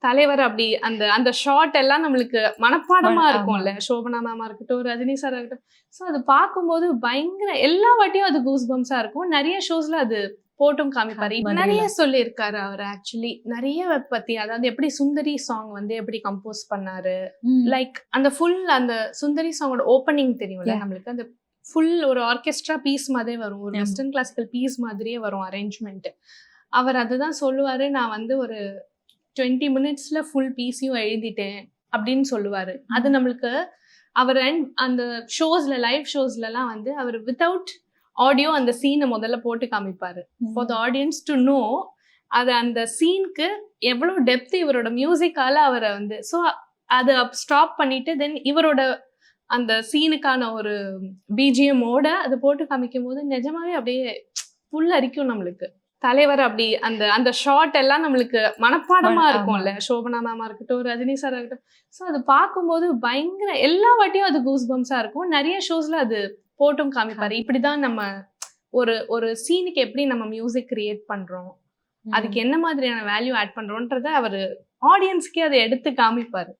தலைவர் அப்படி அந்த அந்த ஷார்ட் எல்லாம் நம்மளுக்கு மனப்பாடமா ஆமா. இருக்கும்ல. சோபனா மேமா இருக்கட்டும், ரஜினி சாரா இருக்கட்டும். ஸோ அது பார்க்கும்போது பயங்கர எல்லா வாட்டியும் அது கூஸ் பம்ப்ஸா இருக்கும். நெறைய ஷோஸ்ல அது போட்டும் காமிப்பாரு. நெறைய சொல்லியிருக்காரு அவரு ஆக்சுவலி. நெறைய பத்தி அதாவது எப்படி சுந்தரி சாங் வந்து எப்படி கம்போஸ் பண்ணாரு. லைக் அந்த அந்த சுந்தரி சாங்கோட ஓப்பனிங் தெரியும்ல நம்மளுக்கு. அந்த ஃபுல் ஒரு ஆர்கெஸ்ட்ரா பீஸ் மாதிரியே வரும். ஒரு வெஸ்டர்ன் கிளாசிக்கல் பீஸ் மாதிரியே வரும் அரேஞ்ச்மெண்ட். அவர் அதுதான் சொல்லுவாரு. நான் வந்து ஒரு 20 மினிட்ஸ்ல ஃபுல் பீஸையும் எழுதிட்டேன் அப்படின்னு சொல்லுவாரு. அது நம்மளுக்கு அவர் அந்த ஷோஸ்ல லைவ் ஷோஸ்லலாம் வந்து அவர் வித்தவுட் ஆடியோ அந்த சீனை முதல்ல போட்டு காமிப்பாரு. For the audience to know அது அந்த சீனுக்கு எவ்வளவு டெப்த் இவரோட மியூசிக்கால அவரை வந்து ஸோ அதை ஸ்டாப் பண்ணிட்டு தென் இவரோட அந்த சீனுக்கான ஒரு பிஜிஎம்மோட அதை போட்டு காமிக்கும் போது நிஜமாவே அப்படியே புல் அரிக்கும் நம்மளுக்கு. தலைவர் அப்படி அந்த அந்த ஷார்ட் எல்லாம் நம்மளுக்கு மனப்பாடமா இருக்கும்ல. சோபனா மேமா இருக்கட்டும், ரஜினி சாரா இருக்கட்டும். ஸோ அது பார்க்கும்போது பயங்கர எல்லா வாட்டியும் அது கூஸ் பம்ப்ஸா இருக்கும். நெறைய ஷோஸ்ல அது போட்டும் காமிப்பாரு. இப்படிதான் நம்ம ஒரு ஒரு சீனுக்கு எப்படி நம்ம மியூசிக் கிரியேட் பண்றோம், அதுக்கு என்ன மாதிரியான வேல்யூ ஆட் பண்றோன்றத அவரு ஆடியன்ஸ்க்கே அதை எடுத்து காமிப்பாரு.